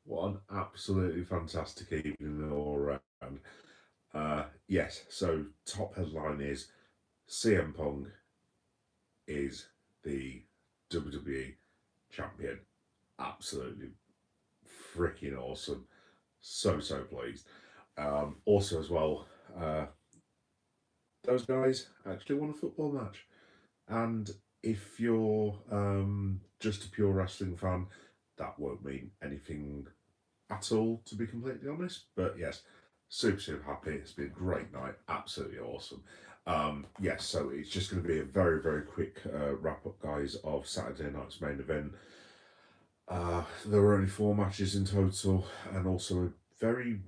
What an absolutely fantastic evening all around. Yes, so top headline is CM Punk is the WWE champion. Absolutely freaking awesome. So pleased. Also, as well, uh, those guys actually won a football match. And if you're just a pure wrestling fan, that won't mean anything at all, to be completely honest. But yes, super happy. It's been a great night. Absolutely awesome. Yes, so it's just going to be a very quick wrap up, guys, of Saturday night's main event. There were only four matches in total, and also a very,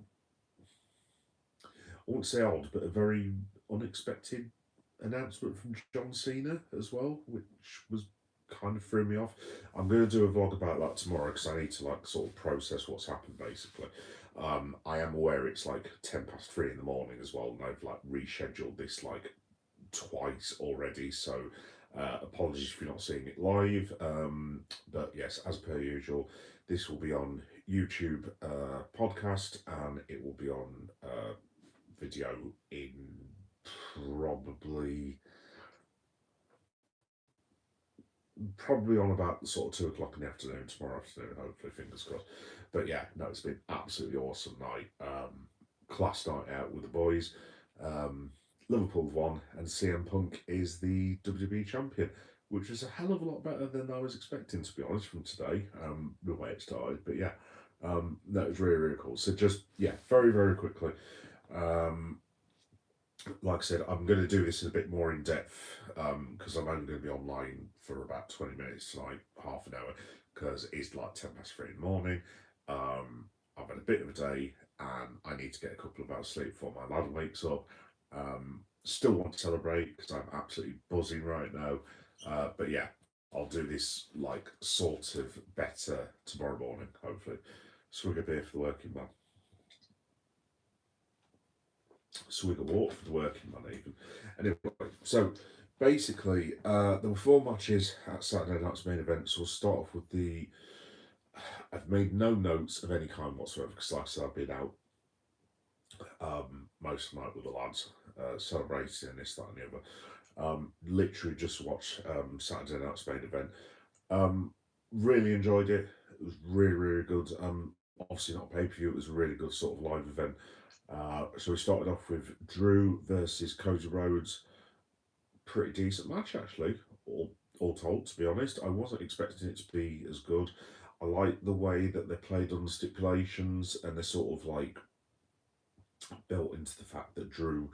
I won't say odd, but a very unexpected announcement from John Cena as well, which was kind of threw me off. I'm going to do a vlog about that tomorrow because I need to like sort of process what's happened basically. I am aware it's like 3:10 in the morning as well, and I've like rescheduled this like twice already. So apologies if you're not seeing it live. But yes, as per usual, this will be on YouTube podcast and it will be on video in probably probably on about sort of 2 o'clock in the afternoon tomorrow afternoon, hopefully, fingers crossed. But yeah, no, it's been absolutely awesome night. Class night out with the boys. Um, Liverpool have won, and CM Punk is the WWE champion, which is a hell of a lot better than I was expecting, to be honest, from today, the way it started. But yeah, that was really cool. So just, yeah, very quickly. Um, like I said, I'm going to do this in a bit more in depth because I'm only going to be online for about 20 minutes tonight, half an hour, because it's like 3:10 in the morning. I've had a bit of a day and I need to get a couple of hours sleep before my lad wakes up. Still want to celebrate because I'm absolutely buzzing right now. But yeah, I'll do this like sort of better tomorrow morning, hopefully. Swig a beer for the working man. Swig of water for the working man, even. Anyway, so basically, there were four matches at Saturday night's main event. So we'll start off with the. I've made no notes of any kind whatsoever because, like I said, I've been out most of the night with the lads, celebrating and this, that, and the other. Literally just watched Saturday night's main event. Really enjoyed it. It was really good. Obviously not pay per view. It was a really good sort of live event. So we started off with Drew versus Cody Rhodes. Pretty decent match actually, all told. To be honest, I wasn't expecting it to be as good. I like the way that they played on the stipulations, and they sort of like built into the fact that Drew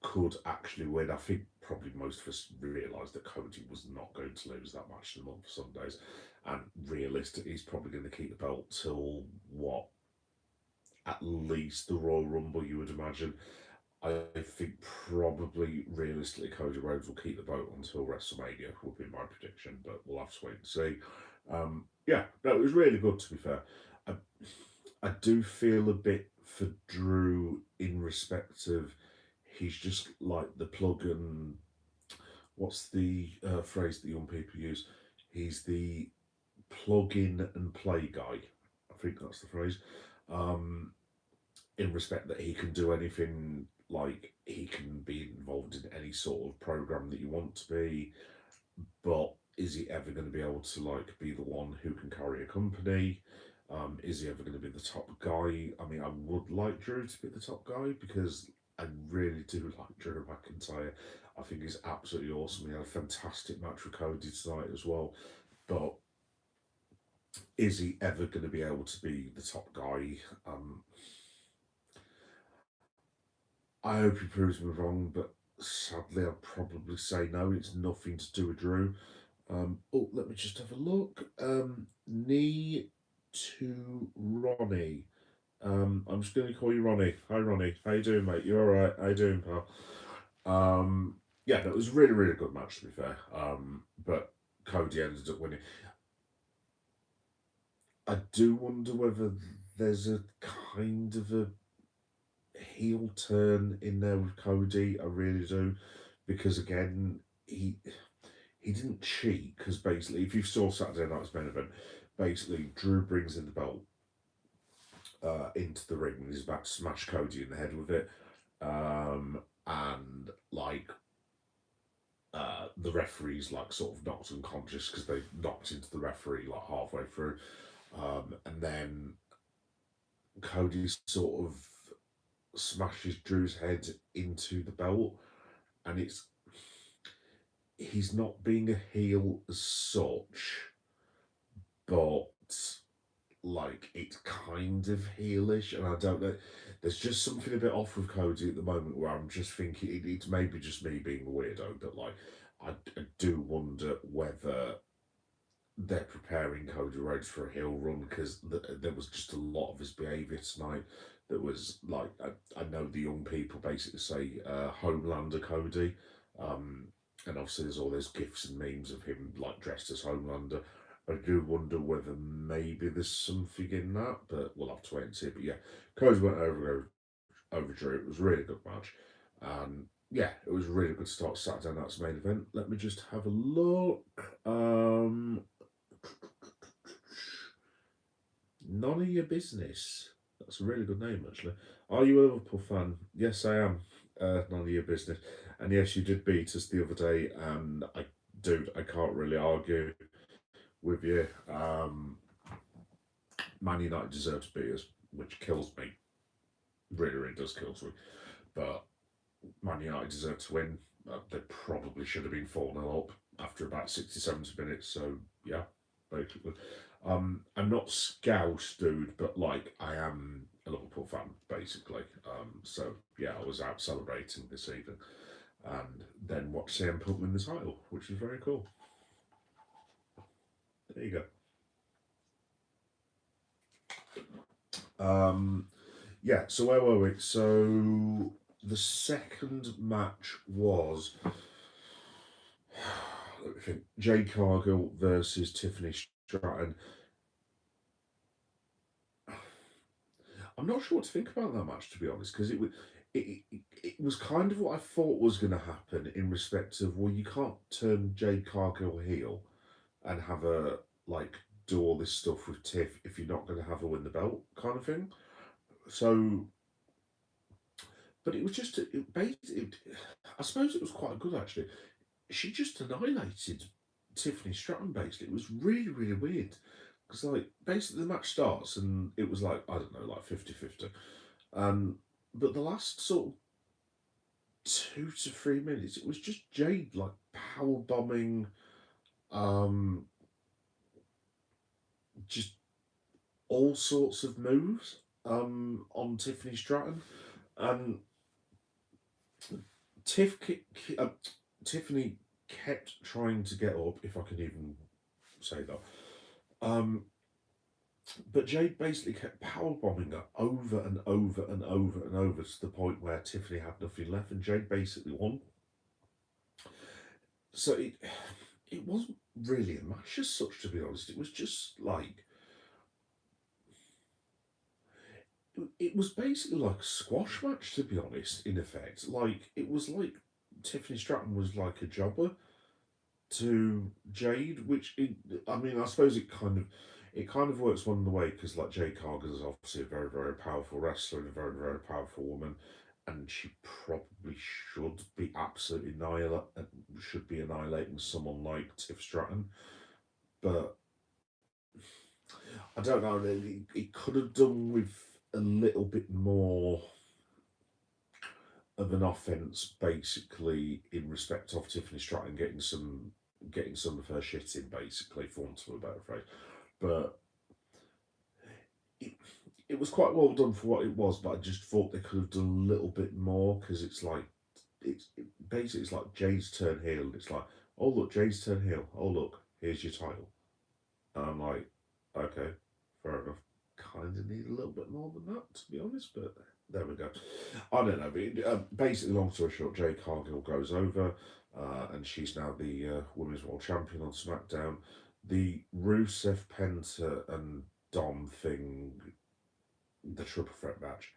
could actually win. I think probably most of us realised that Cody was not going to lose that match in the month of Sundays, and realistically, he's probably going to keep the belt till what, at least the Royal Rumble, you would imagine. I think probably realistically Cody Rhodes will keep the belt until WrestleMania would be my prediction, but we'll have to wait and see. Yeah, no, it was really good to be fair. I, I do feel a bit for Drew in respect of he's just like the plug and what's the phrase that young people use? He's the plug in and play guy. I think that's the phrase. Um, in respect that he can do anything, like he can be involved in any sort of program that you want to be, but is he ever going to be able to like be the one who can carry a company? Is he ever going to be the top guy? I mean, I would like Drew to be the top guy because I really do like Drew McIntyre. I think he's absolutely awesome. He had a fantastic match with Cody tonight as well. But is he ever going to be able to be the top guy? I hope he proves me wrong, but sadly, I'd probably say no. It's nothing to do with Drew. Let me just have a look. Knee to Ronnie. I'm just going to call you Ronnie. Hi, Ronnie. How you doing, mate? You all right? How you doing, pal? Yeah, no, it was a really good match, to be fair. But Cody ended up winning. I do wonder whether there's a kind of a heel turn in there with Cody. I really do, because again, he didn't cheat because basically, if you saw Saturday night's main event, basically Drew brings in the belt into the ring and he's about to smash Cody in the head with it. And like the referee's like sort of knocked unconscious because they knocked into the referee like halfway through. And then Cody sort of smashes Drew's head into the belt, and he's not being a heel as such, but like it's kind of heelish, and I don't know. There's just something a bit off with Cody at the moment where I'm just thinking it's maybe just me being a weirdo, but like I do wonder whether they're preparing Cody Rhodes for a heel run because there was just a lot of his behaviour tonight that was like I know the young people basically say Homelander Cody, um, and obviously there's all those gifs and memes of him like dressed as Homelander. I do wonder whether maybe there's something in that, but we'll have to wait and see. But yeah, Cody went over Drew. It was a really good match, and yeah, it was a really good start Saturday night's main event. Let me just have a look. None of your business. That's a really good name, actually. Are you a Liverpool fan? Yes, I am. None of your business. And yes, you did beat us the other day, and dude, I can't really argue with you. Man United deserve to beat us, which kills me. Really, really does kill me. But Man United deserve to win. They probably should have been 4-0 up after about 60, 70 minutes. So, yeah, basically. I'm not Scouse, dude, but like I am a Liverpool fan, basically. So, yeah, I was out celebrating this evening and then watched CM Punk win the title, which was very cool. There you go. Yeah, so where were we? So the second match was let me think, Jade Cargill versus Tiffany Stratton. I'm not sure what to think about that match, to be honest, because it was kind of what I thought was going to happen in respect of, well, you can't turn Jade Cargill heel and have her like do all this stuff with Tiff if you're not going to have her win the belt, kind of thing. So, but it was just I suppose it was quite good actually. She just annihilated Tiffany Stratton. Basically, it was really really weird because like basically the match starts and it was like I don't know like 50-50. But the last sort of 2 to 3 minutes, it was just Jade like power bombing, um, just all sorts of moves on Tiffany Stratton, and Tiff, Tiffany kept trying to get up, if I can even say that. Um, but Jade basically kept power bombing her over and over and over and over to the point where Tiffany had nothing left, and Jade basically won. So it wasn't really a match as such, to be honest. It was just like it was basically like a squash match, to be honest. In effect, like it was like Tiffany Stratton was like a jobber to Jade, I mean, I suppose it kind of works one way because like Jade Cargill is obviously a very very powerful wrestler and a very very powerful woman, and she probably should be annihilating someone like Tiff Stratton, but I don't know. It could have done with a little bit more of an offense, basically, in respect of Tiffany Stratton getting some of her shit in, basically, for want of a better phrase. But it, it was quite well done for what it was. But I just thought they could have done a little bit more because basically it's like Jay's turn heel. And it's like, oh look, Jay's turn heel. Oh look, here's your title. And I'm like, okay, fair enough. Kind of need a little bit more than that, to be honest, but there we go. I don't know, but basically, long story short, Jade Cargill goes over, and she's now the Women's World Champion on SmackDown. The Rusev Penta and Dom thing, the triple threat match,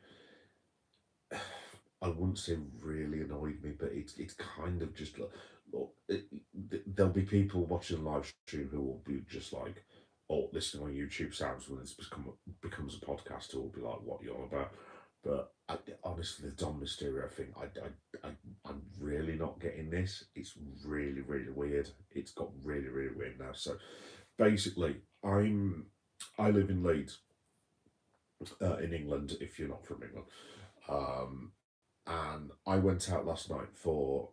I wouldn't say really annoyed me, but it's kind of just look, there'll be people watching the live stream who will be just like, or listening on YouTube sounds when this becomes a podcast, it will be like, what you're on about. But honestly, the Dom Mysterio thing, I'm really not getting this. It's really, really weird. It's got really, really weird now. So basically, I live in Leeds, in England. If you're not from England, um, and I went out last night for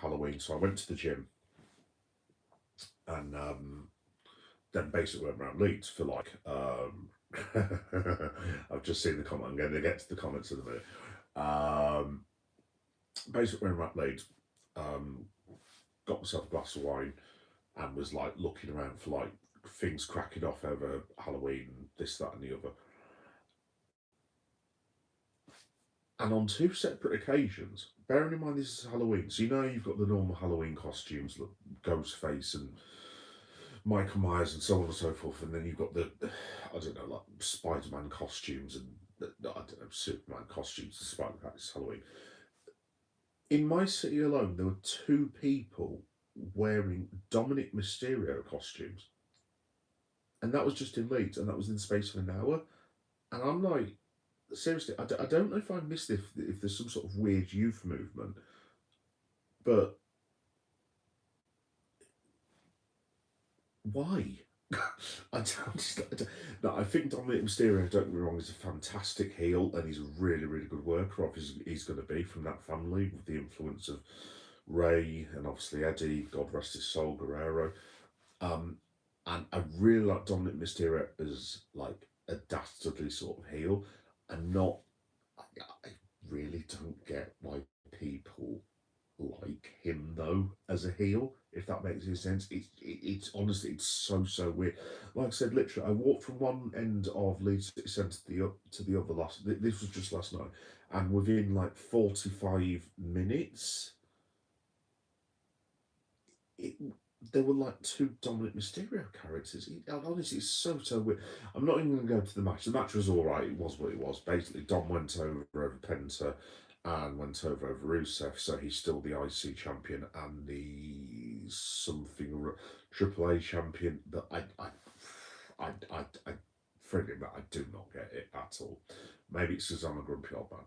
Halloween. So I went to the gym, and then basically went around Leeds for like. I've just seen the comment. I'm going to get to the comments in a minute. Um, Basically went around Leeds, um, got myself a glass of wine, and was like looking around for like things cracking off over Halloween, this, that, and the other. And on two separate occasions, bearing in mind this is Halloween, so you know you've got the normal Halloween costumes, like Ghostface and Michael Myers and so on and so forth, and then you've got the, I don't know, like Spider-Man costumes and I don't know, Superman costumes, despite the fact it's Halloween. In my city alone, there were two people wearing Dominic Mysterio costumes, and that was just in Leeds, and that was in the space of an hour. And I'm like, seriously, I don't know if I missed if there's some sort of weird youth movement, but why? No, I think Dominic Mysterio, don't get me wrong, is a fantastic heel and he's a really, really good worker. Obviously, he's going to be from that family with the influence of Ray and obviously Eddie, God rest his soul, Guerrero. Um, and I really like Dominic Mysterio as like a dastardly sort of heel, and not. I really don't get why people like him though as a heel. If that makes any sense, it's honestly it's so weird. Like I said, literally, I walked from one end of Leeds City Centre to the other last. This was just last night, and within like 45 minutes, it, there were like two Dominic Mysterio characters. Honestly, it's so weird. I'm not even going to go to the match. The match was all right. It was what it was. Basically, Dom went over Penta and went over Rusev, so he's still the IC champion and the something Triple A champion. But I, frankly, I do not get it at all. Maybe it's because I'm a grumpy old man.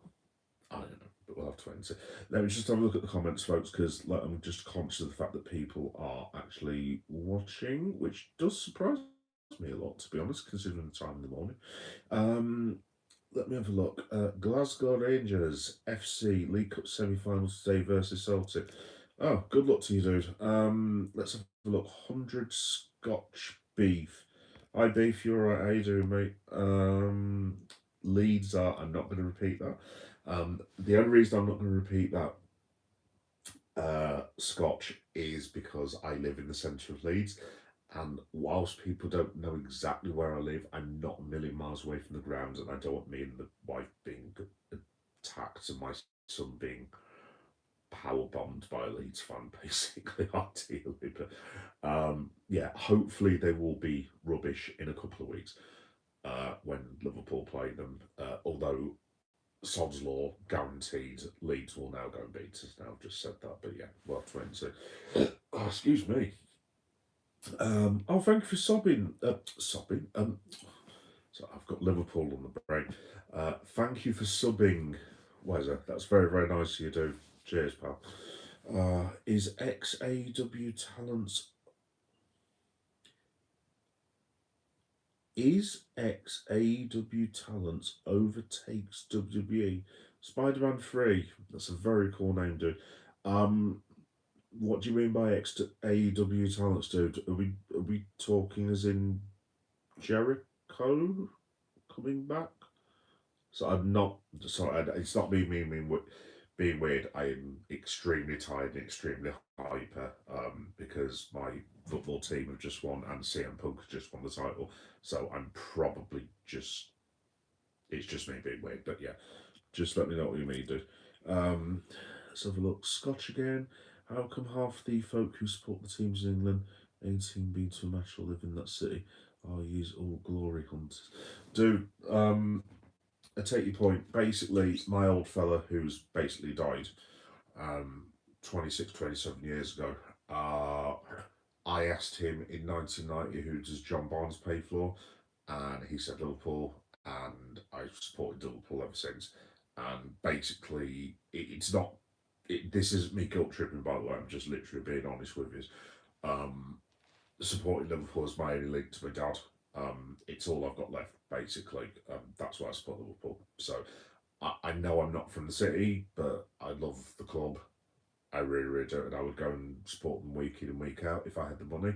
I don't know, but we'll have to wait and see. Let me just have a look at the comments, folks, because like, I'm just conscious of the fact that people are actually watching, which does surprise me a lot, to be honest, considering the time in the morning. Let me have a look. Glasgow Rangers FC League Cup semi-finals today versus Celtic. Oh, good luck to you, dude. Let's have a look. 100 Scotch beef. Hi, beef. You alright? How you doing, mate? Leeds are. I'm not going to repeat that. The only reason I'm not going to repeat that Scotch is because I live in the centre of Leeds, and whilst people don't know exactly where I live, I'm not a million miles away from the grounds, and I don't want me and the wife being attacked and my son being power bombed by a Leeds fan, basically, ideally. But yeah, hopefully they will be rubbish in a couple of weeks when Liverpool play them. Although Sod's Law guaranteed Leeds will now go and beat us. Now I've just said that, but yeah, we'll have to wait and see. Oh, excuse me. Oh, thank you for sobbing. Sobbing. So I've got Liverpool on the brain. Thank you for subbing, Wezza. That's very, very nice of you, dude. Cheers, pal. Is XAW Talents Is XAW Talents overtakes WWE? Spider-Man 3. That's a very cool name, dude. What do you mean by AEW Talents, dude? Are we talking as in Jericho coming back? So I'm not sorry. It's not me being weird. I am extremely tired and extremely hyper because my football team have just won and CM Punk has just won the title. So I'm probably just it's just me being weird. But yeah, just let me know what you mean, dude. Let's have a look. Scotch again. How come half the folk who support the teams in England ain't seen been to a match or live in that city? Oh, use all glory hunters. Dude, I take your point. Basically, my old fella who's basically died 26, 27 years ago. I asked him in 1990 who does John Barnes play for, and he said Liverpool, and I've supported Liverpool ever since. And basically, it's not. This isn't me guilt tripping, by the way. I'm just literally being honest with you. Um, Supporting Liverpool is my only link to my dad. It's all I've got left, basically. That's why I support Liverpool. So I know I'm not from the city, but I love the club. I really, really do, and I would go and support them week in and week out if I had the money.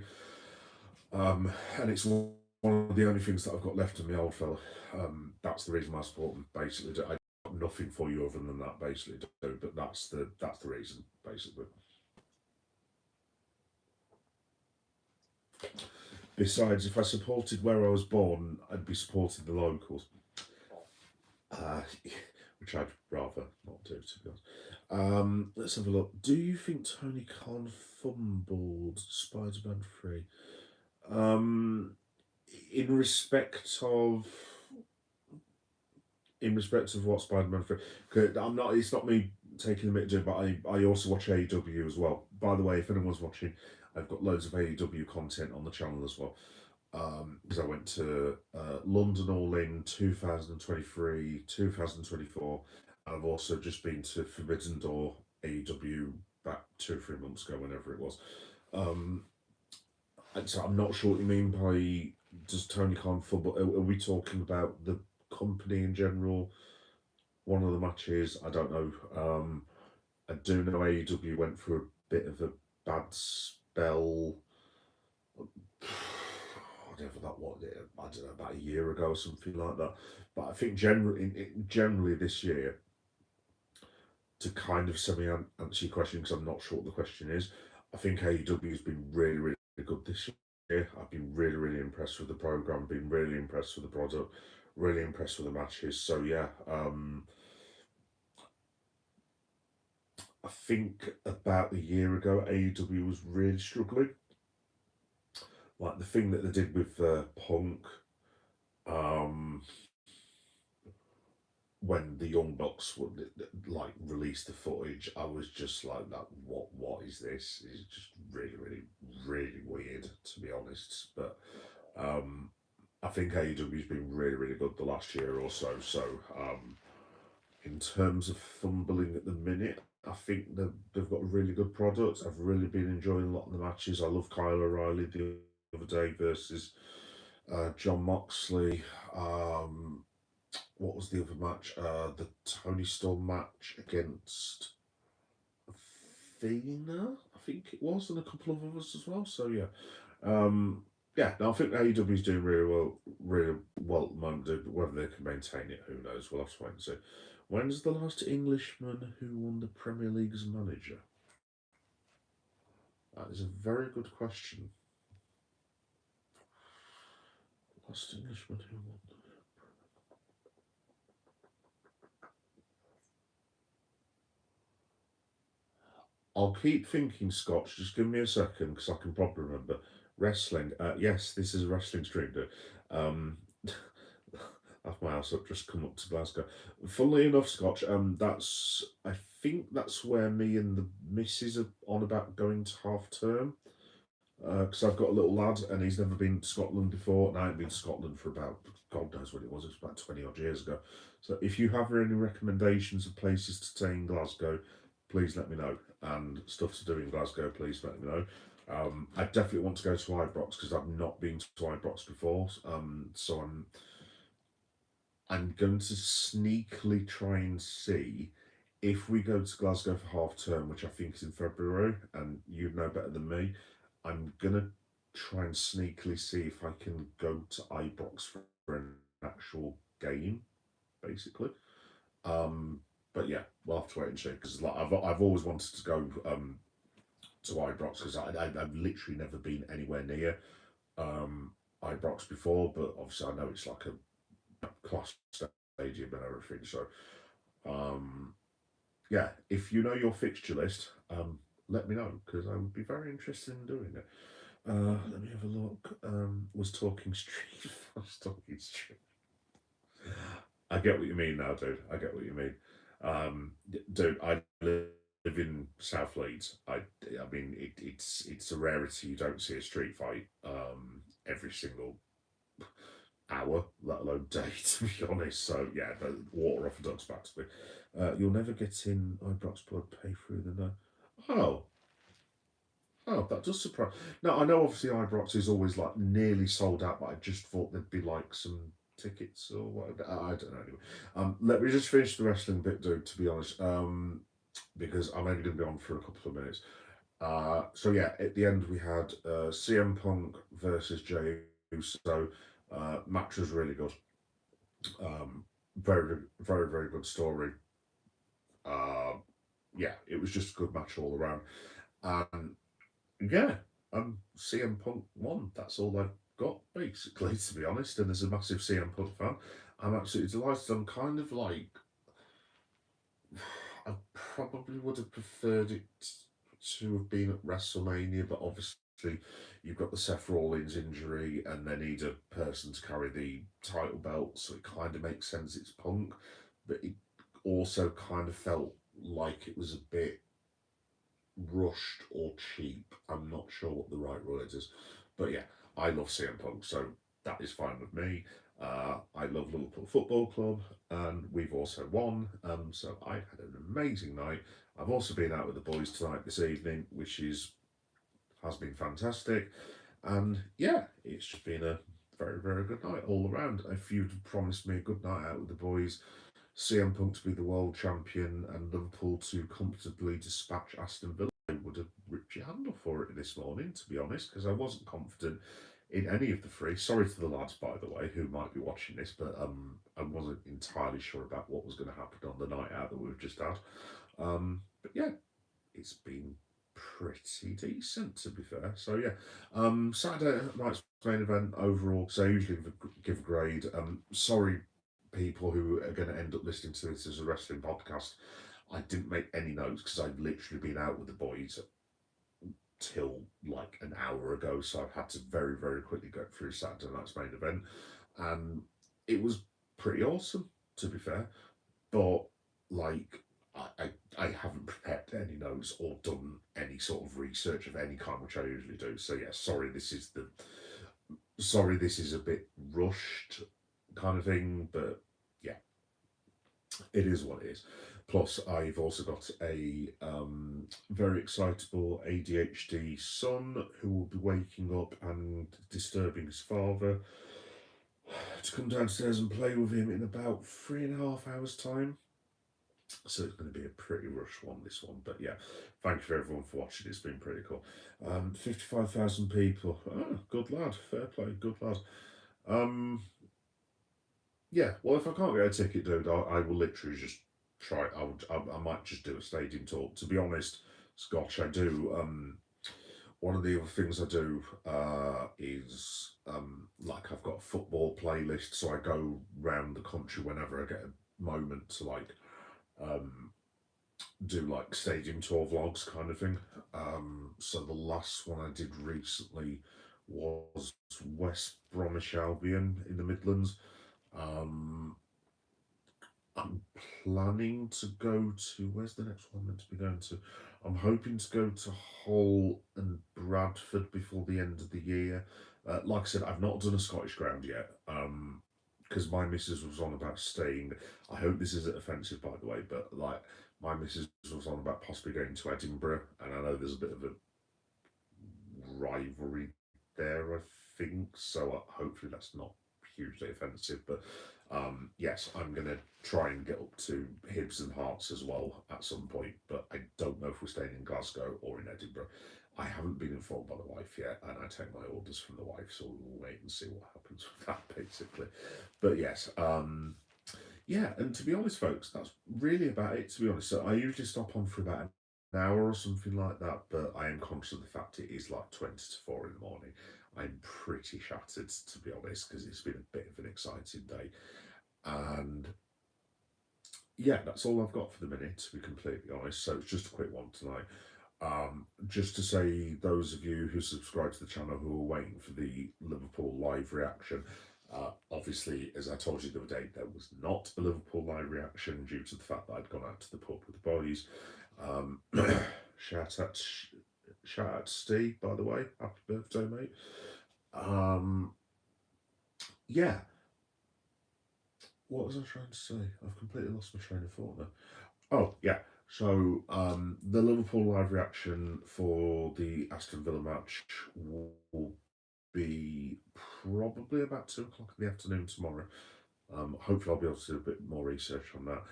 And it's one of the only things that I've got left of my old fella. That's the reason why I support them. Basically, I got nothing for you other than that. Basically, do, but that's the reason. Basically, besides, if I supported where I was born, I'd be supporting the locals, uh, which I'd rather not do, to be honest. Let's have a look. Do you think Tony Khan fumbled Spider-Man 3? Um, in respect of what Spider-Man 3, 'cause I'm not. It's not me taking the mick, but I also watch AEW as well. By the way, if anyone's watching, I've got loads of AEW content on the channel as well. Because I went to London All In 2023, 2024, and I've also just been to Forbidden Door AEW back 2 or 3 months ago, whenever it was. Um, and so I'm not sure what you mean by does Tony Khan football. Are we talking about the company in general? One of the matches, I don't know. I do know AEW went through a bit of a bad spell. Whatever that was, I don't know, about a year ago or something like that. But I think generally this year, to kind of semi answer your question, because I'm not sure what the question is, I think AEW has been really, really good this year. I've been really, really impressed with the program, been really impressed with the product, really impressed with the matches. So yeah, I think about a year ago, AEW was really struggling. Like the thing that they did with Punk, um, when the Young Bucks would like release the footage, I was just like, "That what is this? It's just really, really, really weird, to be honest." But um, I think AEW's been really, really good the last year or so. So in terms of fumbling at the minute, I think they've got a really good product. I've really been enjoying a lot of the matches. I love Kyle O'Reilly the other day versus John Moxley. What was the other match? The Tony Storm match against Athena, I think it was, and a couple of others as well. So yeah, yeah. No, I think AEW is doing really well at the moment. But whether they can maintain it, who knows? We'll have to wait and see. When's the last Englishman who won the Premier League as manager? That is a very good question. Last Englishman who won. I'll keep thinking, Scotch. Just give me a second because I can probably remember. Wrestling. Yes, this is a wrestling stream, dude. That's my house. I've just come up to Glasgow. Funnily enough, Scotch. That's I think that's where me and the missus are on about going to half term. Because I've got a little lad and he's never been to Scotland before, and I haven't been to Scotland for about God knows when it was. It was about 20 odd years ago. So if you have any recommendations of places to stay in Glasgow, please let me know. And stuff to do in Glasgow, please let me know. I definitely want to go to Ibrox because I've not been to Ibrox before. So I'm going to sneakily try and see if we go to Glasgow for half term, which I think is in February, and you know better than me. I'm gonna try and sneakily see if I can go to Ibrox for an actual game, basically. Um, but yeah, we'll have to wait and see because like I've always wanted to go to Ibrox because I've literally never been anywhere near Ibrox before, but obviously I know it's like a class stadium and everything. So um, yeah, if you know your fixture list, let me know because I would be very interested in doing it. Let me have a look. Was talking street. Was talking street. I get what you mean now, dude. I get what you mean. Dude, I live live in South Leeds. I mean, it's a rarity. You don't see a street fight every single hour, let alone day, to be honest. So yeah, the water off a duck's back to me. You'll never get in Ibrox blood pay through the no. Oh, oh, that does surprise. No, I know obviously Ibrox is always like nearly sold out, but I just thought there'd be like some tickets or whatever. I don't know. Anyway, let me just finish the wrestling bit, dude. To be honest, because I'm only going to be on for a couple of minutes. So yeah, at the end we had CM Punk versus Jey Uso. Match was really good. Very, very, very good story. Uh, yeah, it was just a good match all around. And yeah, CM Punk won. That's all I've got, basically, to be honest. And as a massive CM Punk fan, I'm absolutely delighted. I'm kind of like, I probably would have preferred it to have been at WrestleMania, but obviously you've got the Seth Rollins injury and they need a person to carry the title belt, so it kind of makes sense it's Punk, but it also kind of felt like it was a bit rushed or cheap. I'm not sure what the right word is, but yeah, I love CM Punk, so that is fine with me. I love Liverpool Football Club, and we've also won. So I've had an amazing night. I've also been out with the boys tonight this evening, which is has been fantastic. And yeah, it's just been a very, very good night all around. If you'd promised me a good night out with the boys, CM Punk to be the world champion, and Liverpool to comfortably dispatch Aston Villa, I would have ripped your hand off for it this morning, to be honest, because I wasn't confident in any of the three. Sorry to the lads, by the way, who might be watching this, but I wasn't entirely sure about what was going to happen on the night out that we've just had. But yeah, it's been pretty decent, to be fair. So yeah, Saturday night's main event overall. So I usually give a grade. Sorry, people who are going to end up listening to this as a wrestling podcast. I didn't make any notes because I'd literally been out with the boys till like an hour ago, so I've had to very, very quickly go through Saturday night's main event, and it was pretty awesome, to be fair. But like, I haven't prepared any notes or done any sort of research of any kind, which I usually do. So yeah, sorry, this is a bit rushed kind of thing, but yeah, it is what it is. Plus, I've also got a very excitable ADHD son who will be waking up and disturbing his father to come downstairs and play with him in about 3.5 hours' time. So it's going to be a pretty rush one, this one. But yeah, thank you for everyone for watching. It's been pretty cool. 55,000 people. Oh, good lad. Fair play. Good lad. Um, yeah, well, if I can't get a ticket, dude, I will literally just try. I might just do a stadium tour. To be honest, Scotch, I do. One of the other things I do is like I've got a football playlist, so I go round the country whenever I get a moment to like um, do like stadium tour vlogs kind of thing. So the last one I did recently was West Bromwich Albion in the Midlands. Um, I'm planning to go to, where's the next one meant to be going to? I'm hoping to go to Hull and Bradford before the end of the year. Like I said, I've not done a Scottish ground yet. Because my missus was on about staying. I hope this isn't offensive, by the way, but like my missus was on about possibly going to Edinburgh, and I know there's a bit of a rivalry there, I think. So hopefully that's not hugely offensive. But yes, I'm going to try and get up to Hibs and Hearts as well at some point. But I don't know if we're staying in Glasgow or in Edinburgh. I haven't been informed by the wife yet, and I take my orders from the wife, so we'll wait and see what happens with that, basically. But yes, yeah, and to be honest, folks, that's really about it, to be honest. So I usually stop on for about an hour or something like that, but I am conscious of the fact it is like 20 to 4 in the morning. I'm pretty shattered, to be honest, because it's been a bit of an exciting day. And yeah, that's all I've got for the minute, to be completely honest. So it's just a quick one tonight. Just to say, those of you who subscribe to the channel who are waiting for the Liverpool live reaction, obviously, as I told you the other day, there was not a Liverpool live reaction due to the fact that I'd gone out to the pub with the boys. Um, shout out, shout out to Steve, by the way. Happy birthday, mate. Um, yeah. What was I trying to say? I've completely lost my train of thought now. Oh, yeah. So, the Liverpool live reaction for the Aston Villa match will be probably about 2 o'clock in the afternoon tomorrow. Hopefully, I'll be able to do a bit more research on that.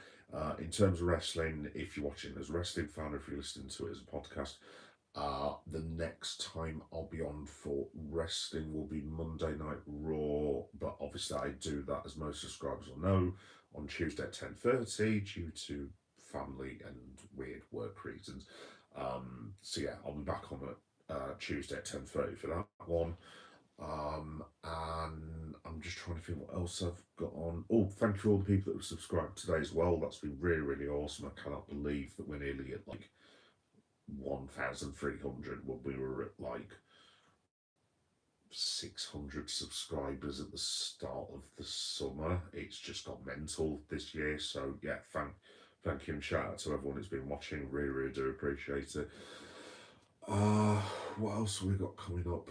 In terms of wrestling, if you're watching as a wrestling fan, or if you're listening to it as a podcast, the next time I'll be on for wrestling will be Monday Night Raw, but obviously I do that, as most subscribers will know, on Tuesday at 10:30 due to family and weird work reasons. So yeah, I'll be back on at Tuesday at 10:30 for that one. And I'm just trying to think what else I've got on. Oh, thank you for all the people that have subscribed today as well. That's been really, really awesome. I cannot believe that we're nearly at like 1,300 when we were at like 600 subscribers at the start of the summer. It's just got mental this year. So yeah, thank you and shout out to everyone who's been watching. Really, really do appreciate it. Uh, what else have we got coming up?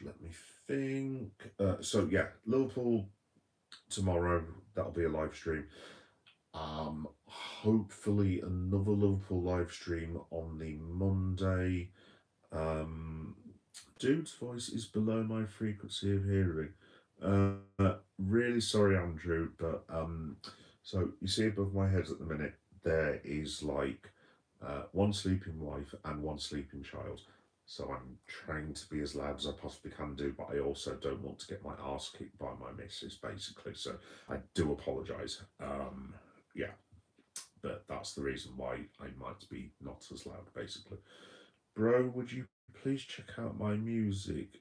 Let me think. So yeah, Liverpool tomorrow. That'll be a live stream. Hopefully another Liverpool live stream on the Monday. Um, Dude's voice is below my frequency of hearing. Really sorry, Andrew, but so you see above my head at the minute there is like one sleeping wife and one sleeping child. So I'm trying to be as loud as I possibly can do, but I also don't want to get my arse kicked by my missus, basically. So I do apologise. Yeah, but that's the reason why I might be not as loud, basically. Bro, would you please check out my music?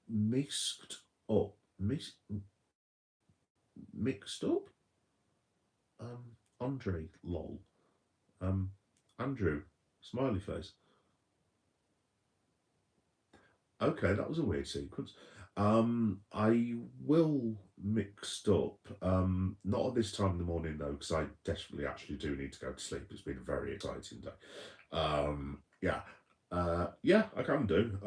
Mixed up. Mixed up? Andre, lol. Um, Andrew, smiley face. Okay, that was a weird sequence. I will mixed up. Not at this time in the morning though, because I desperately actually do need to go to sleep. It's been a very exciting day. Yeah. Yeah, I can do.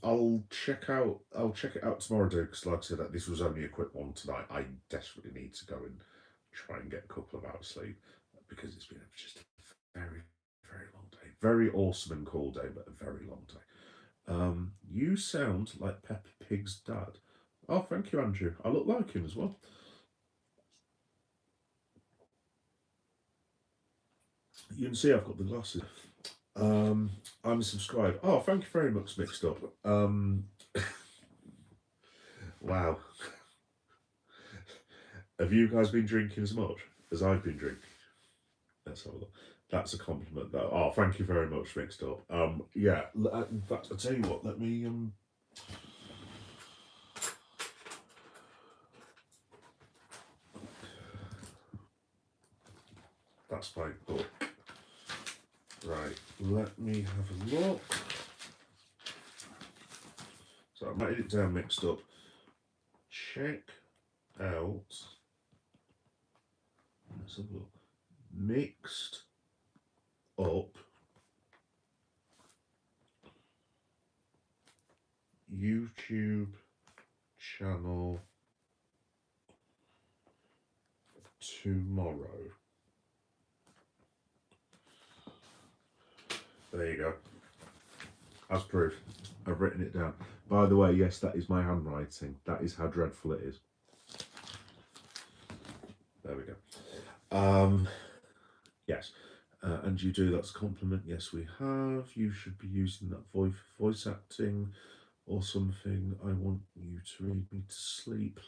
I'll check it out tomorrow, dude. Because like I said, this was only a quick one tonight. I desperately need to go and try and get a couple of hours sleep because it's been just a very, very long day. Very awesome and cool day, but a very long day. You sound like Peppa Pig's dad. Oh, thank you, Andrew. I look like him as well. You can see I've got the glasses. I'm subscribed. Oh, thank you very much, Mixed Up. Wow. Have you guys been drinking as much as I've been drinking? Let's have a look. That's a compliment, though. Oh, thank you very much, Mixed Up. Yeah. In fact, I'll tell you what. Let me That's my book. Right. Let me have a look. So I made it down, Mixed Up. Check out. Let's have a look. Mixed Up YouTube channel tomorrow. There you go. As proof, I've written it down. By the way, yes, that is my handwriting. That is how dreadful it is. There we go. Yes. And you do, that's a compliment. Yes, we have. You should be using that voice acting or something. I want you to read me to sleep.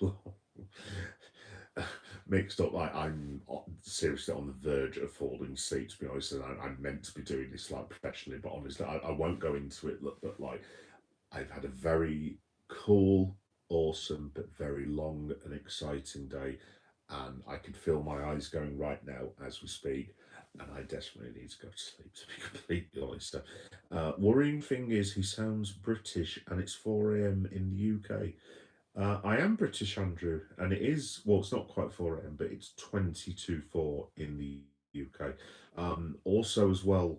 Mixed up, like I'm seriously on the verge of falling asleep, to be honest, and I'm meant to be doing this like professionally, but honestly, I won't go into it. But like, I've had a very cool, awesome, but very long and exciting day, and I can feel my eyes going right now as we speak, and I desperately need to go to sleep, to be completely honest. Worrying thing is, he sounds British, and it's 4 a.m. in the UK. I am British, Andrew, and it is, well, it's not quite 4 a.m., but it's 22:04 in the UK. Also, as well,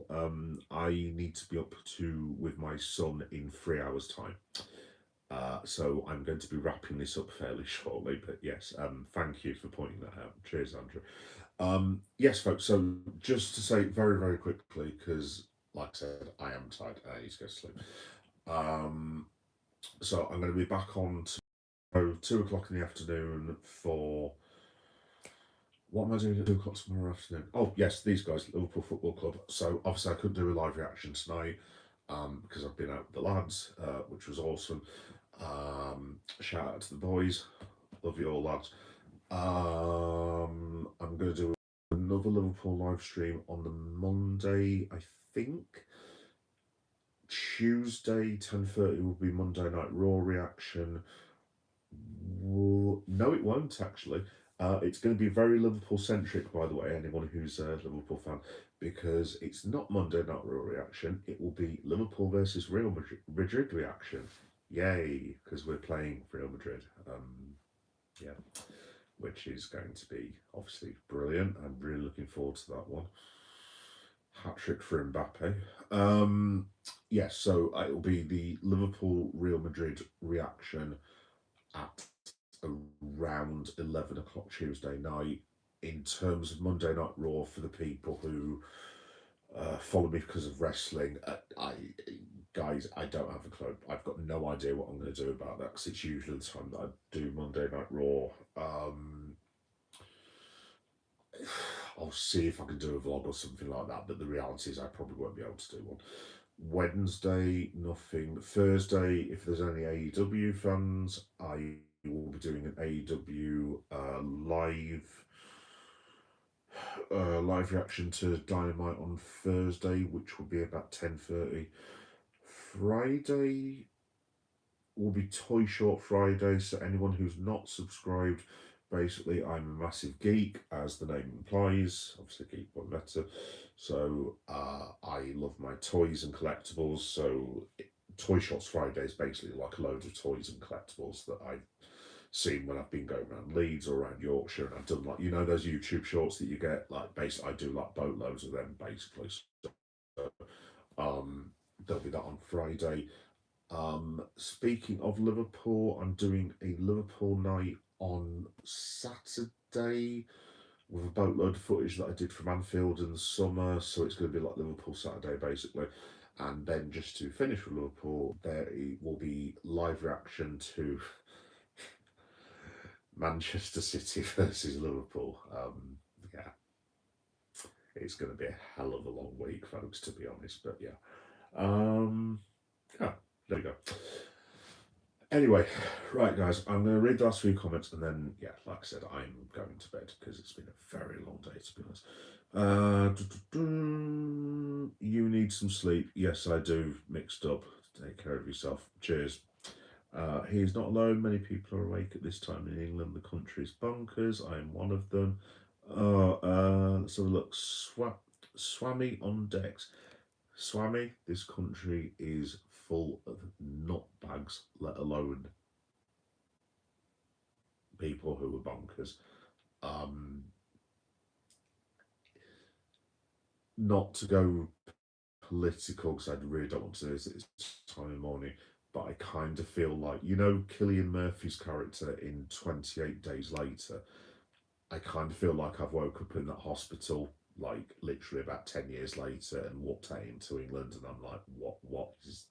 I need to be up to with my son in 3 hours' time. So I'm going to be wrapping this up fairly shortly. But yes, thank you for pointing that out. Cheers, Andrew. Yes, folks. So just to say very, very quickly, because like I said, I am tired. I need to go to sleep. Um, so I'm going to be back on tomorrow, 2 o'clock in the afternoon for what am I doing at 2 o'clock tomorrow afternoon? Oh, yes, these guys, Liverpool Football Club. So obviously I couldn't do a live reaction tonight because I've been out with the lads, which was awesome. Shout out to the boys. Love you all, lads. I'm going to do another Liverpool live stream on the Monday, I think. Tuesday, 10:30 will be Monday Night Raw reaction. No, it won't actually. It's going to be very Liverpool centric, by the way, anyone who's a Liverpool fan, because it's not Monday Night Raw reaction. It will be Liverpool versus Real Madrid reaction. Yay, because we're playing Real Madrid. Yeah, which is going to be obviously brilliant. I'm really looking forward to that one. Hat trick for Mbappe. Yes, so it will be the Liverpool Real Madrid reaction at around 11 o'clock Tuesday night. In terms of Monday Night Raw, for the people who follow me because of wrestling, guys, I don't have a clue. I've got no idea what I'm going to do about that because it's usually the time that I do Monday Night Raw. I'll see if I can do a vlog or something like that, but the reality is I probably won't be able to do one. Wednesday, nothing. Thursday, if there's any AEW fans, I will be doing an AEW live reaction to Dynamite on Thursday, which will be about 10:30. Friday will be Toy Short Friday, so anyone who's not subscribed, basically I'm a massive geek, as the name implies, obviously geek one letter, so I love my toys and collectibles, so Toy Shots Friday is basically like a load of toys and collectibles that I've seen when I've been going around Leeds or around Yorkshire, and I've done like, you know, those YouTube shorts that you get, like basically I do like boatloads of them basically. So there'll be that on Friday. Speaking of Liverpool, I'm doing a Liverpool night on Saturday with a boatload of footage that I did from Anfield in the summer. So it's going to be like Liverpool Saturday basically. And then just to finish with Liverpool, there will be live reaction to Manchester City versus Liverpool. Yeah, it's going to be a hell of a long week, folks, to be honest. But yeah, yeah, there you go. Anyway, right, guys, I'm going to read the last few comments and then, yeah, like I said, I'm going to bed because it's been a very long day, to be honest. You need some sleep. Yes, I do. Mixed up. Take care of yourself. Cheers. He is not alone. Many people are awake at this time in England. The country is bonkers. I am one of them. Let's have a look. Swami on decks. Swami, this country is full of nutbags, let alone people who are bonkers. Not to go political, because I really don't want to do this at this time in the morning, but I kind of feel like, you know, Cillian Murphy's character in 28 Days Later, I kind of feel like I've woke up in that hospital like literally about 10 years later and walked out into England, and I'm like, what is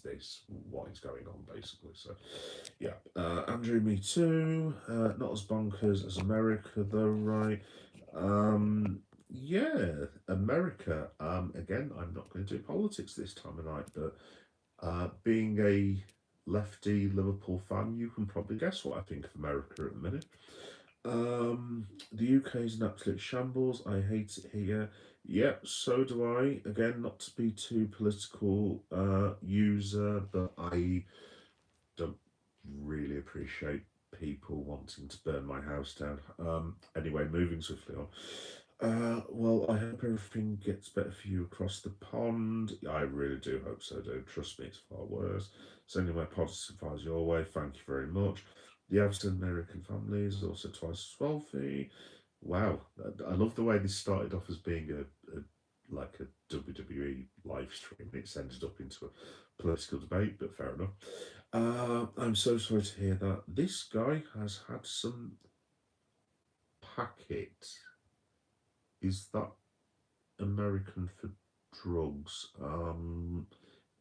this? What is going on, basically? So yeah, Andrew, me too. Not as bonkers as America though, right? Yeah, America. Again, I'm not going to do politics this time of night, but being a lefty Liverpool fan, you can probably guess what I think of America at the minute. The UK is an absolute shambles. I hate it here. Yep, so do I. Again, not to be too political user, but I don't really appreciate people wanting to burn my house down. Anyway, moving swiftly on. Well, I hope everything gets better for you across the pond. I really do hope so, dude. Trust me, it's far worse. Sending my positive vibes your way. Thank you very much. The African American family is also twice as wealthy. Wow, I love the way this started off as being a like a WWE live stream. It's ended up into a political debate, but fair enough. I'm so sorry to hear that. This guy has had some packet. Is that American for drugs?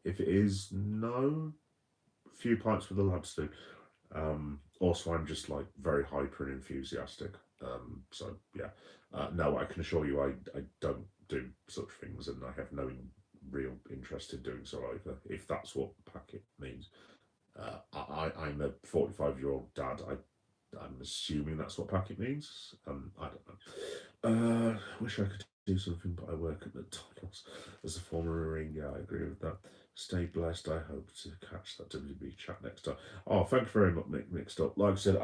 If it is, no. Few pints with the lads do. Also, I'm just like very hyper and enthusiastic. So yeah, no, I can assure you, I don't do such things, and I have no real interest in doing so either. If that's what packet means, I'm a 45-year-old dad. I'm assuming that's what packet means. I don't know. Wish I could do something, but I work at McDonald's as a former Marine. Yeah, I agree with that. Stay blessed. I hope to catch that WB chat next time. Oh, thank you very much, Mixed Up. Like I said,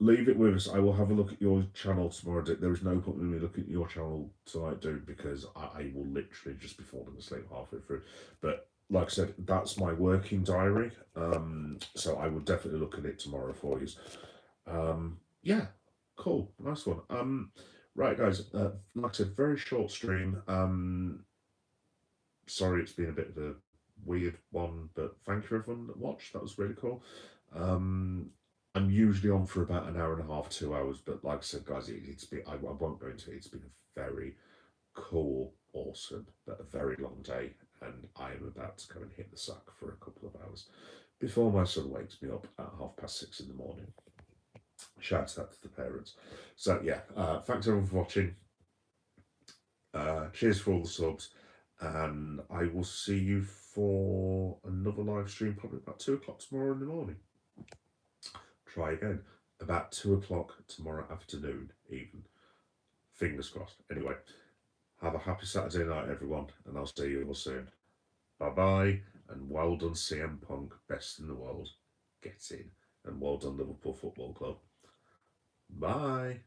leave it with us. I will have a look at your channel tomorrow. There is no point in me looking at your channel tonight, dude, because I will literally just be falling asleep halfway through. But like I said, that's my working diary. So I will definitely look at it tomorrow for you. Yeah, cool, nice one. Right, guys. Like I said, very short stream. Sorry, it's been a bit of a weird one, but thank you everyone that watched. That was really cool. Um, I'm usually on for about an hour and a half, 2 hours, but like I said, guys, it's been. I won't go into it. It's been a very cool, awesome, but a very long day, and I am about to go and hit the sack for a couple of hours before my son wakes me up at 6:30 in the morning. Shout out to the parents. So yeah, thanks everyone for watching. Cheers for all the subs, and I will see you for another live stream probably about 2 o'clock tomorrow in the morning. Try again about 2 o'clock tomorrow afternoon, even. Fingers crossed. Anyway, have a happy Saturday night, everyone, and I'll see you all soon. Bye bye, and well done, CM Punk, best in the world. Get in, and well done, Liverpool Football Club. Bye.